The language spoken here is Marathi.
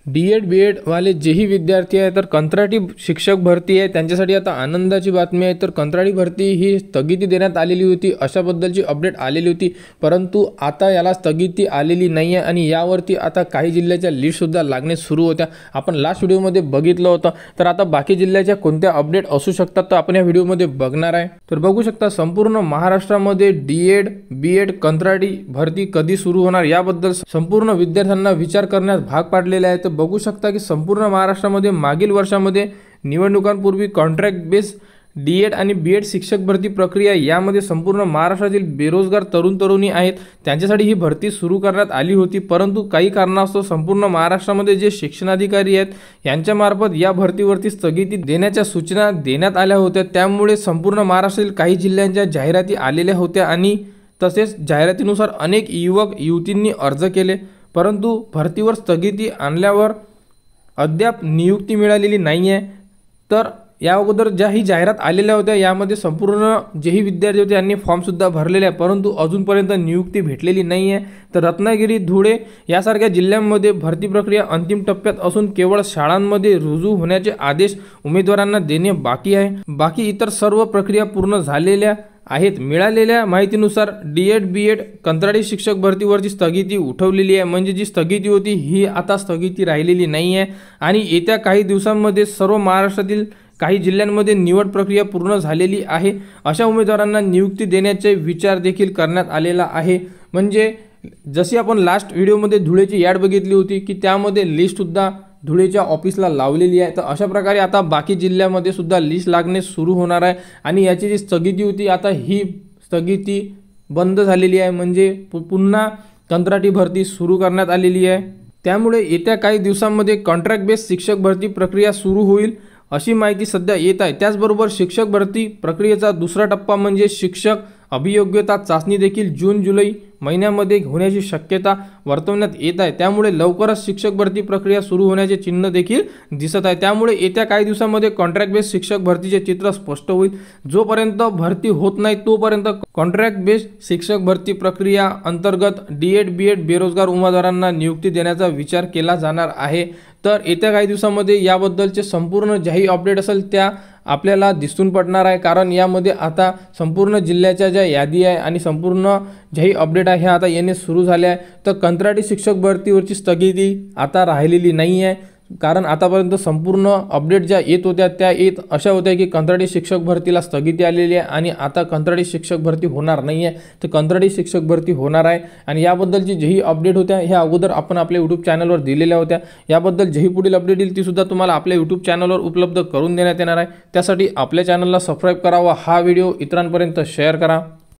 डी.एड. बी.एड. वाले जेही विद्यार्थी आहे तर कंत्राटी शिक्षक भरती आहे त्यांच्यासाठी आता आनंदाची बातमी आहे। तर कंत्राटी भरती ही स्थगिती देण्यात आलेली होती, अशाबद्दलची अपडेट आलेली होती, परंतु आता याला स्थगिती आलेली नाही आहे आणि यावरती आता काही जिल्ह्याच्या लिस्टसुद्धा लागणे सुरू होत्या। आपण लास्ट व्हिडिओमध्ये बघितलं होतं। तर आता बाकी जिल्ह्याच्या कोणत्या अपडेट असू शकतात तर आपण या व्हिडिओमध्ये बघणार आहे। तर बघू शकता संपूर्ण महाराष्ट्रामध्ये डी.एड. बी.एड. कंत्राटी भरती कधी सुरू होणार याबद्दल संपूर्ण विद्यार्थ्यांना विचार करण्यास भाग पाडलेले आहे। बघू शकता की संपूर्ण महाराष्ट्रामध्ये मागील वर्षामध्ये निवडणुकांपूर्वी कॉन्ट्रॅक्ट बेस डी.एड. आणि बी.एड. शिक्षक भरती प्रक्रिया यामध्ये संपूर्ण महाराष्ट्रातील बेरोजगार तरुण तरुणी आहेत त्यांच्यासाठी ही भरती सुरू करण्यात आली होती, परंतु काही कारणास्तव संपूर्ण महाराष्ट्रामध्ये जे शिक्षणाधिकारी आहेत यांच्यामार्फत या भरतीवरती स्थगिती देण्याच्या सूचना देण्यात आल्या होत्या। त्यामुळे संपूर्ण महाराष्ट्रातील काही जिल्ह्यांच्या जाहिराती आलेल्या होत्या आणि तसेच जाहिरातीनुसार अनेक युवक युवतींनी अर्ज केले, परंतु भरतीवर स्थगिती आणल्यावर अद्याप नियुक्ती मिळालेली नाही आहे। तर या अगोदर ज्याही जाहिरात आलेल्या होत्या यामध्ये संपूर्ण जेही विद्यार्थी होते यांनी फॉर्मसुद्धा भरलेले आहे, परंतु अजूनपर्यंत नियुक्ती भेटलेली नाही आहे। तर रत्नागिरी, धुळे यासारख्या जिल्ह्यांमध्ये भरती प्रक्रिया अंतिम टप्प्यात असून केवळ शाळांमध्ये रुजू होण्याचे आदेश उमेदवारांना देणे बाकी आहे। बाकी इतर सर्व प्रक्रिया पूर्ण झालेल्या आहेत। मिळालेल्या माहितीनुसार डी.एड. बी.एड. कंत्राटी शिक्षक भरतीवरची स्थगिती उठवलेली आहे, म्हणजे जी स्थगिती होती ही आता स्थगिती राहिलेली नाही आहे आणि येत्या काही दिवसांमध्ये सर्व महाराष्ट्रातील काही जिल्ह्यांमध्ये निवड प्रक्रिया पूर्ण झालेली आहे। अशा उमेदवारांना नियुक्ती देण्याचे विचार देखील करण्यात आलेला आहे। म्हणजे जशी आपण लास्ट व्हिडिओमध्ये धुळेची ॲड बघितली होती की त्यामध्ये लिस्टसुद्धा धुळेच्या ऑफिसला लावलेली आहे, तर अशा प्रकारे आता बाकी जिल्ह्यामध्ये सुद्धा लिस्ट लागणे सुरू होणार आहे आणि याची जी स्थगिती होती आता ही स्थगिती बंद झालेली आहे, म्हणजे पुन्हा कंत्राटी भरती सुरू करण्यात आलेली आहे। त्यामुळे येत्या काही दिवसांमध्ये कॉन्ट्रॅक्ट बेस शिक्षक भरती प्रक्रिया सुरू होईल अशी माहिती सध्या येत आहे। त्याचबरोबर शिक्षक भरती प्रक्रियेचा दुसरा टप्पा म्हणजे शिक्षक अभियोग्यता चाचणी देखील जून-जुलै महिन्यामध्ये होण्याची शक्यता वर्तवण्यात येत आहे। त्यामुळे लवकरच शिक्षक भरती प्रक्रिया सुरू होण्याचे चिन्ह देखील दिसत आहे। त्यामुळे येत्या काही दिवसांमध्ये कॉन्ट्रॅक्ट बेस शिक्षक भरतीचे चित्र स्पष्ट होईल। जोपर्यंत भरती होत नाही तोपर्यंत कॉन्ट्रॅक्ट बेस शिक्षक भरती प्रक्रिया अंतर्गत डी.एड. बी.एड. बेरोजगार उमेदवारांना नियुक्ती देण्याचा विचार केला जाणार आहे। तर येत्या काही दिवसांमध्ये याबद्दलचे संपूर्ण ज्याही अपडेट असेल त्या आपल्याला दिसून पडणार आहे, कारण यामध्ये आता संपूर्ण जिल्ह्याच्या ज्या यादी आहे आणि संपूर्ण ज्याही अपडेट आहे हे आता येणे सुरू झाले आहे। तर कंत्राटी शिक्षक भरतीवरची स्थगिती आता राहिलेली नाही आहे, कारण आतापर्यंत संपूर्ण अपडेट ज्या येत होत्या त्या येत अशा होत्या की कंत्राटी शिक्षक भरतीला स्थगिती आलेली आहे आणि आता कंत्राटी शिक्षक भरती होणार नाही आहे, तर कंत्राटी शिक्षक भरती होणार आहे। आणि याबद्दलची जेही अपडेट होत्या ह्या अगोदर आपण आपल्या यूट्यूब चॅनलवर दिलेल्या होत्या। याबद्दल जेही पुढील अपडेट येईल ती सुद्धा तुम्हाला आपल्या यूट्यूब चॅनलवर उपलब्ध करून देण्यात येणार आहे। त्यासाठी आपल्या चॅनलला सबस्क्राईब करा व हा व्हिडिओ इतरांपर्यंत शेअर करा।